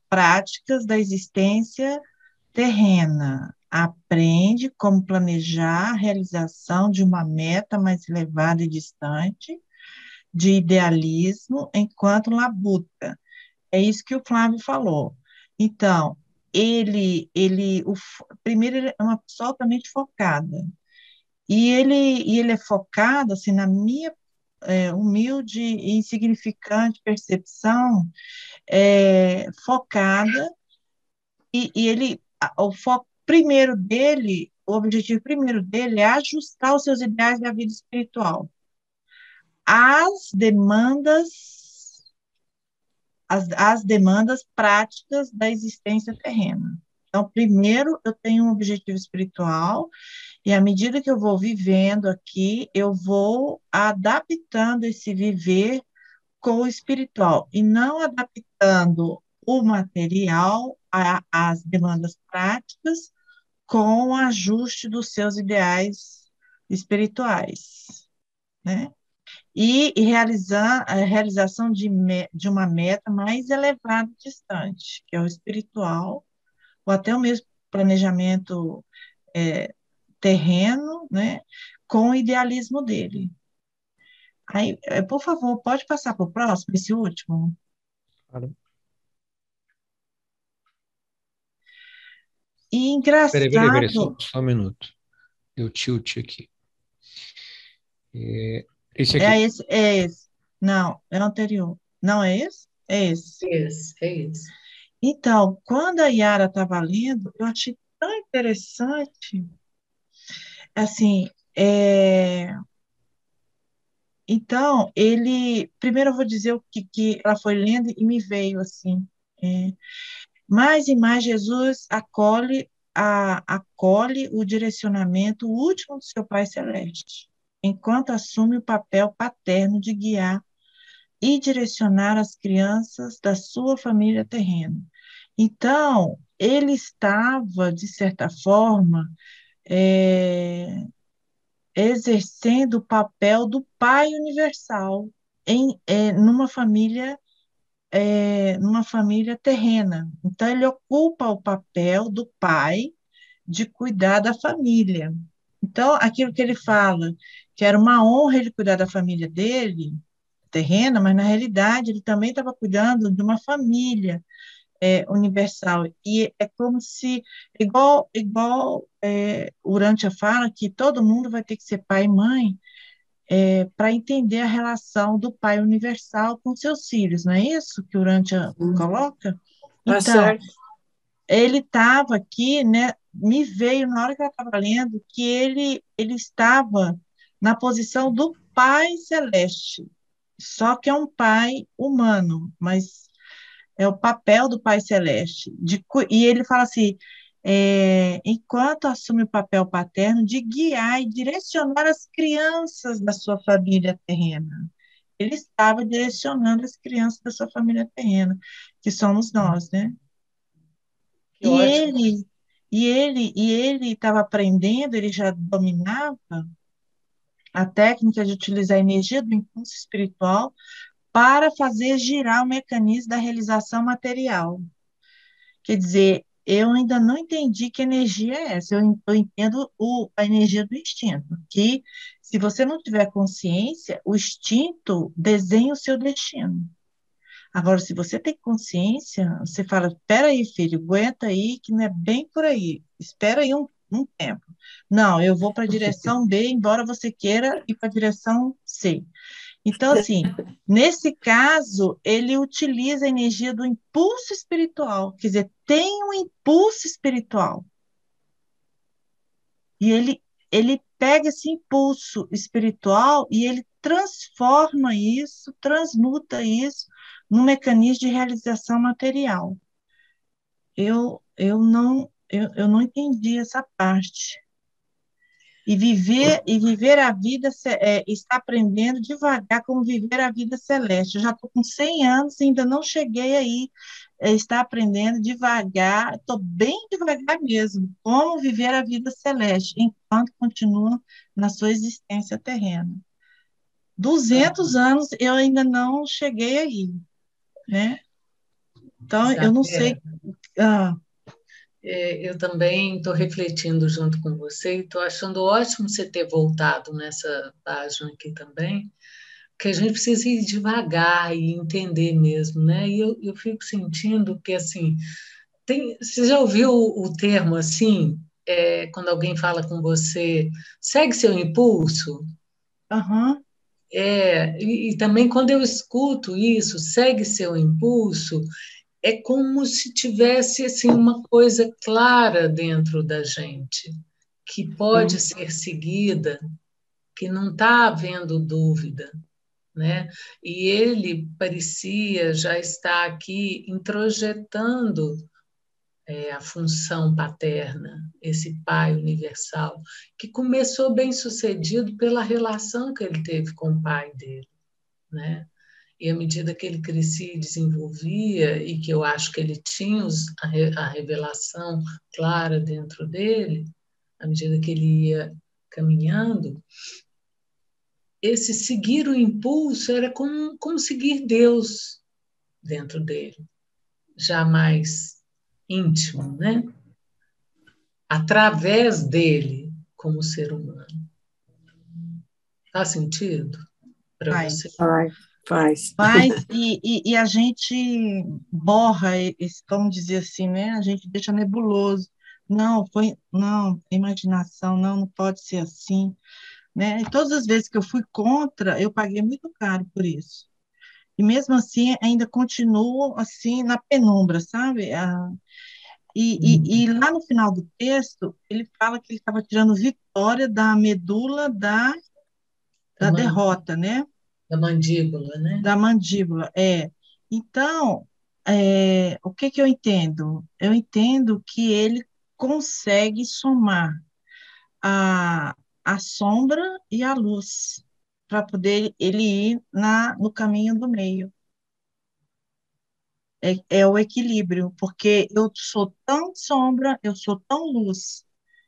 práticas da existência terrena. Aprende como planejar a realização de uma meta mais elevada e distante, de idealismo enquanto labuta. É isso que o Flávio falou. Então, primeiro, ele é uma pessoa altamente focada. E ele é focado, assim, na minha humilde e insignificante percepção, focada, o foco primeiro dele, o objetivo primeiro dele é ajustar os seus ideais da vida espiritual às demandas, às demandas práticas da existência terrena. Então, primeiro eu tenho um objetivo espiritual, e à medida que eu vou vivendo aqui, eu vou adaptando esse viver com o espiritual, e não adaptando o material às demandas práticas com o ajuste dos seus ideais espirituais, né? E realizar a realização de uma meta mais elevada e distante, que é o espiritual, ou até o mesmo planejamento terreno, né, com o idealismo dele. Aí, por favor, pode passar para o próximo, esse último? Claro. E engraçado... Peraí, só um minuto. Eu tilt aqui. Esse aqui. É esse. Não, é o anterior. Não é esse? É esse. É esse. Então, quando a Yara estava lendo, eu achei tão interessante, assim, então, primeiro eu vou dizer o que ela foi lendo e me veio, assim, Mais e mais Jesus acolhe o direcionamento último do seu Pai Celeste, enquanto assume o papel paterno de guiar e direcionar as crianças da sua família terrena. Então, ele estava, de certa forma, exercendo o papel do Pai universal numa família terrena. Então, ele ocupa o papel do pai de cuidar da família. Então, aquilo que ele fala, que era uma honra ele cuidar da família dele, terrena, mas na realidade ele também estava cuidando de uma família universal. E é como se, igual Urântia fala, que todo mundo vai ter que ser pai e mãe para entender a relação do pai universal com seus filhos, não é isso que Urântia coloca? Tá Então, certo. ele estava aqui, né? Me veio na hora que eu estava lendo que ele estava na posição do Pai Celeste, só que é um pai humano, mas é o papel do Pai Celeste. E ele fala assim, enquanto assume o papel paterno de guiar e direcionar as crianças da sua família terrena. Ele estava direcionando as crianças da sua família terrena, que somos nós, né? Que E ótimo. ele estava aprendendo, ele já dominava a técnica de utilizar a energia do impulso espiritual para fazer girar o mecanismo da realização material. Quer dizer, eu ainda não entendi que energia é essa. Eu entendo a energia do instinto, que se você não tiver consciência, o instinto desenha o seu destino. Agora, se você tem consciência, você fala, espera aí, filho, aguenta aí, que não é bem por aí. Espera aí um tempo. Não, eu vou para a direção B, embora você queira ir para a direção C. Então, assim, nesse caso, ele utiliza a energia do impulso espiritual, quer dizer, tem um impulso espiritual. E ele pega esse impulso espiritual e ele transforma isso, transmuta isso num mecanismo de realização material. Eu não entendi essa parte. E viver a vida, está aprendendo devagar como viver a vida celeste. Eu já estou com 100 anos e ainda não cheguei aí. Está aprendendo devagar, estou bem devagar mesmo, como viver a vida celeste, enquanto continua na sua existência terrena. 200 anos eu ainda não cheguei aí, né? Então, eu não sei. Eu também estou refletindo junto com você e estou achando ótimo você ter voltado nessa página aqui também, porque a gente precisa ir devagar e entender mesmo, né? E eu fico sentindo que, assim, você já ouviu o termo, assim, quando alguém fala com você, segue seu impulso? Aham. E também quando eu escuto isso, segue seu impulso, é como se tivesse assim uma coisa clara dentro da gente, que pode ser seguida, que não está havendo dúvida, né? E ele parecia já estar aqui introjetando a função paterna, esse pai universal, que começou bem sucedido pela relação que ele teve com o pai dele, né? E à medida que ele crescia e desenvolvia, e que eu acho que ele tinha a revelação clara dentro dele, à medida que ele ia caminhando, esse seguir o impulso era como seguir Deus dentro dele, já mais íntimo, né? Através dele, como ser humano. Faz sentido para você? Faz. E a gente borra, vamos dizer assim, né? A gente deixa nebuloso. Não, imaginação, não pode ser assim, né? E todas as vezes que eu fui contra, eu paguei muito caro por isso. E mesmo assim, ainda continuo assim na penumbra, sabe? E lá no final do texto, ele fala que ele estava tirando vitória da medula da derrota, né? Da mandíbula, né? Da mandíbula, é. Então, o que que eu entendo? Eu entendo que ele consegue somar a, a sombra e a luz para poder ele ir no caminho do meio. É o equilíbrio, porque eu sou tão sombra, eu sou tão luz.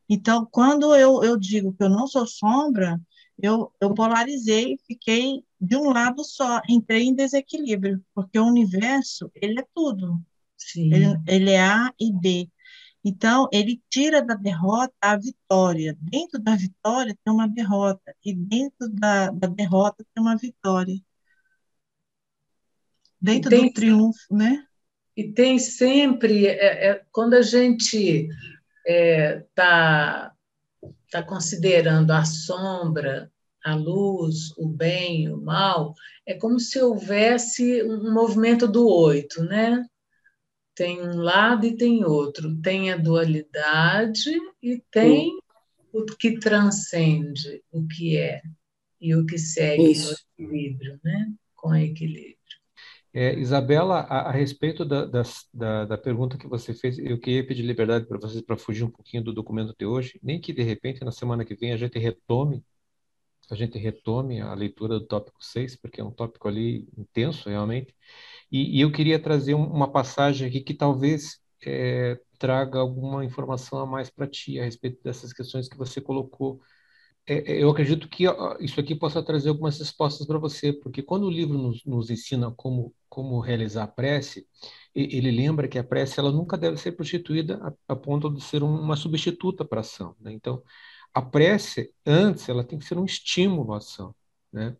Então, quando eu digo que eu não sou sombra, eu polarizei, fiquei de um lado só, entrei em desequilíbrio, porque o universo, ele é tudo, Sim. ele é A e B. Então, ele tira da derrota a vitória. Dentro da vitória tem uma derrota, e dentro da derrota tem uma vitória. E Dentro do tem, triunfo, né? e tem sempre, quando a gente está tá considerando a sombra, a luz, o bem, o mal, é como se houvesse um movimento do oito, né? Tem um lado e tem outro. Tem a dualidade e Sim, tem o que transcende o que é e o que segue no isso. equilíbrio, né? Com equilíbrio. Isabela, a respeito da pergunta que você fez, eu queria pedir liberdade para vocês para fugir um pouquinho do documento de hoje, nem que de repente na semana que vem a gente retome a leitura do tópico 6, porque é um tópico ali intenso realmente, e eu queria trazer uma passagem aqui que talvez traga alguma informação a mais para ti a respeito dessas questões que você colocou. Eu acredito que isso aqui possa trazer algumas respostas para você, porque quando o livro nos ensina como realizar a prece, ele lembra que a prece ela nunca deve ser prostituída a ponto de ser uma substituta para a ação, né? Então, a prece, antes, ela tem que ser um estímulo à ação, né?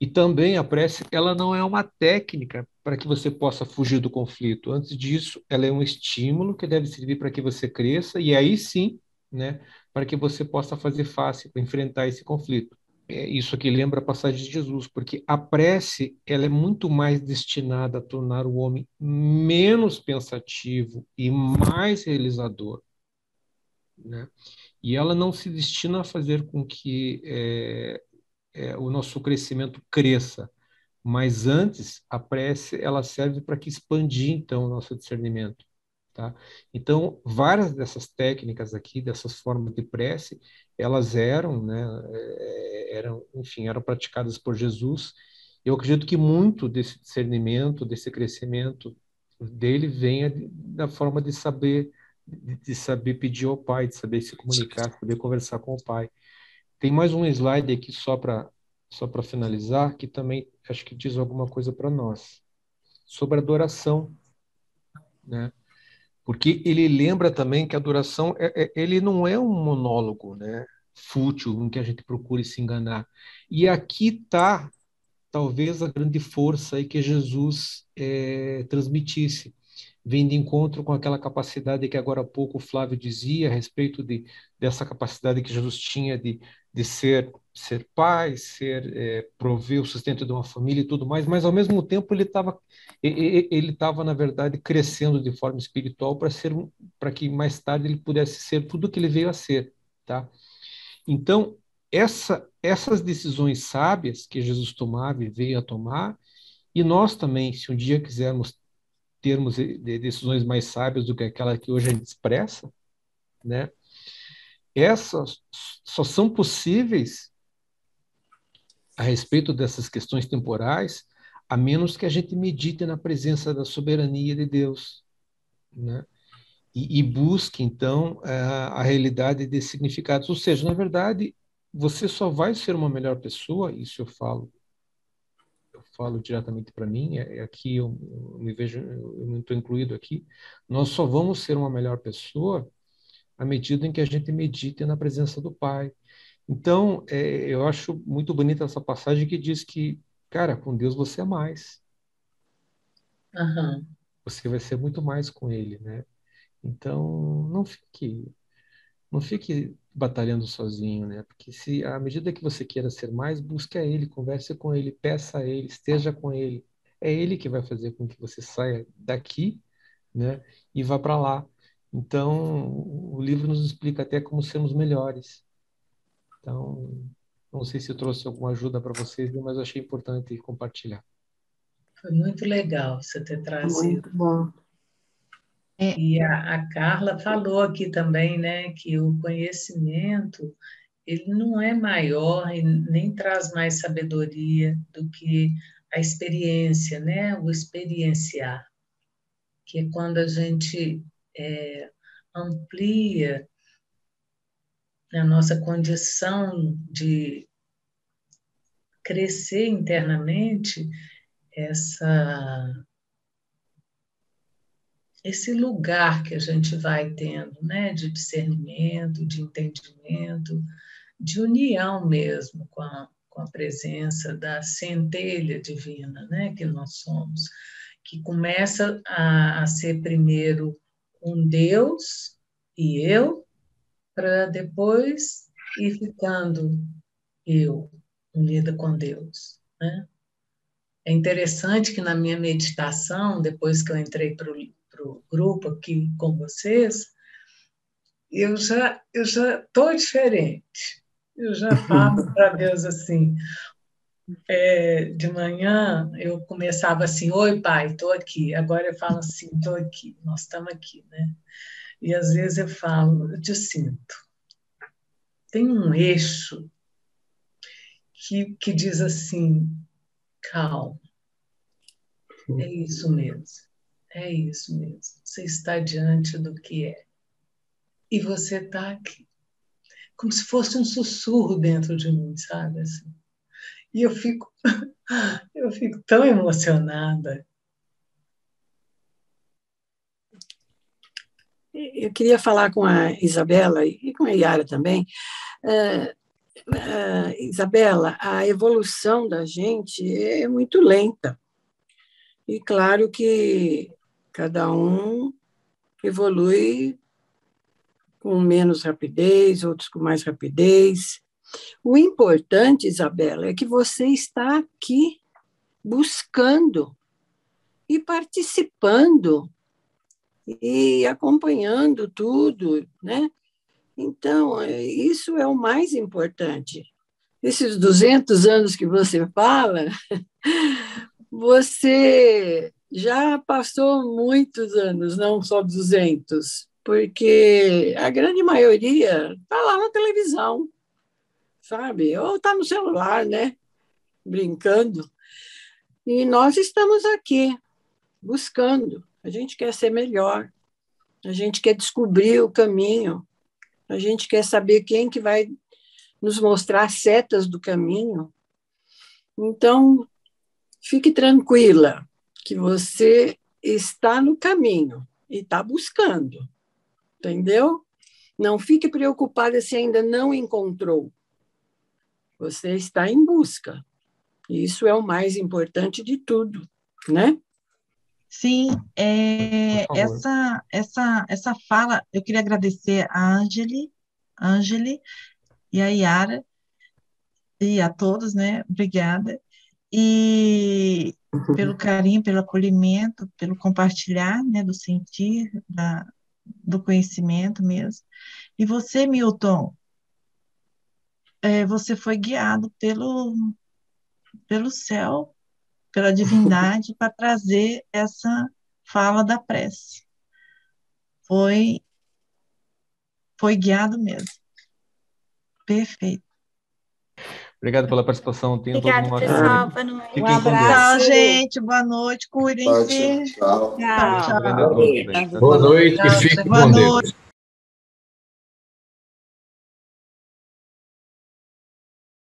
E também a prece, ela não é uma técnica para que você possa fugir do conflito. Antes disso, ela é um estímulo que deve servir para que você cresça, e aí sim, né, para que você possa fazer face para enfrentar esse conflito. Isso aqui lembra a passagem de Jesus, porque a prece, ela é muito mais destinada a tornar o homem menos pensativo e mais realizador, né? E ela não se destina a fazer com que o nosso crescimento cresça, mas antes, a prece, ela serve para que expandir, então, o nosso discernimento, tá? Então, várias dessas técnicas aqui, dessas formas de prece, elas eram, né, enfim, eram praticadas por Jesus. Eu acredito que muito desse discernimento, desse crescimento dele venha da forma de saber pedir ao Pai, de saber se comunicar, saber conversar com o Pai. Tem mais um slide aqui só para finalizar, que também acho que diz alguma coisa para nós sobre a adoração, né? Porque ele lembra também que a adoração ele não é um monólogo, né? Fútil, em que a gente procure se enganar. E aqui está talvez a grande força aí que Jesus transmitisse, vem de encontro com aquela capacidade que agora há pouco o Flávio dizia a respeito dessa capacidade que Jesus tinha de ser pai, prover o sustento de uma família e tudo mais, mas ao mesmo tempo ele estava na verdade crescendo de forma espiritual para que mais tarde ele pudesse ser tudo o que ele veio a ser, tá? Então, essas decisões sábias que Jesus tomava e veio a tomar, e nós também, se um dia quisermos termos decisões mais sábias do que aquela que hoje a gente expressa, né? Essas só são possíveis a respeito dessas questões temporais, a menos que a gente medite na presença da soberania de Deus, né? E busque, então, a realidade de significados. Ou seja, na verdade, você só vai ser uma melhor pessoa, isso eu falo diretamente para mim, aqui eu me vejo, eu não estou incluído aqui, nós só vamos ser uma melhor pessoa à medida em que a gente medite na presença do Pai. Então, eu acho muito bonita essa passagem que diz que, cara, com Deus você é mais, Aham. você vai ser muito mais com Ele, né? Então, não fique batalhando sozinho, né? Porque se à medida que você queira ser mais, busque a Ele, converse com Ele, peça a Ele, esteja com Ele. É Ele que vai fazer com que você saia daqui, né? E vá para lá. Então, o livro nos explica até como sermos melhores. Então, não sei se eu trouxe alguma ajuda para vocês, mas eu achei importante compartilhar. Foi muito legal você ter trazido. Muito bom. E a Carla falou aqui também, né, que o conhecimento ele não é maior e nem traz mais sabedoria do que a experiência, né, o experienciar, que é quando a gente amplia a nossa condição de crescer internamente, esse lugar que a gente vai tendo, né, de discernimento, de entendimento, de união mesmo com a presença da centelha divina, né, que nós somos, que começa a ser primeiro um Deus e eu, para depois ir ficando eu, unida com Deus, né? É interessante que na minha meditação, depois que eu entrei para o grupo aqui com vocês, eu já estou diferente. Eu já falo para Deus assim. De manhã eu começava assim: oi, pai, estou aqui. Agora eu falo assim: estou aqui, nós estamos aqui, né? E às vezes eu falo: eu te sinto. Tem um eixo que diz assim: calma, é isso mesmo. É isso mesmo. Você está diante do que é. E você está aqui. Como se fosse um sussurro dentro de mim, sabe? Assim. E eu fico tão emocionada. Eu queria falar com a Isabela e com a Yara também. Isabela, a evolução da gente é muito lenta. E claro que cada um evolui com menos rapidez, outros com mais rapidez. O importante, Isabela, é que você está aqui buscando e participando e acompanhando tudo, né? Então, isso é o mais importante. Esses 200 anos que você fala, você já passou muitos anos, não só 200, porque a grande maioria está lá na televisão, sabe? Ou está no celular, né? Brincando. E nós estamos aqui, buscando. A gente quer ser melhor, a gente quer descobrir o caminho, a gente quer saber quem que vai nos mostrar as setas do caminho. Então, fique tranquila, que você está no caminho e está buscando, entendeu? Não fique preocupada se ainda não encontrou. Você está em busca. Isso é o mais importante de tudo, né? Sim, essa fala, eu queria agradecer a Ângeli e a Yara, e a todos, né? Obrigada. E pelo carinho, pelo acolhimento, pelo compartilhar, né? Do sentir, do conhecimento mesmo. E você, Milton, você foi guiado pelo céu, pela divindade, para trazer essa fala da prece. Foi guiado mesmo. Perfeito. Obrigado pela participação. Tenham todos Obrigada, uma pessoal. Boa noite. Fiquem Um com Deus. abraço, gente. Boa noite. Cuidem-se. Tchau. Tchau, Grande a todos. tchau. Bem. Boa noite e Tchau, fique Boa com noite. Deus.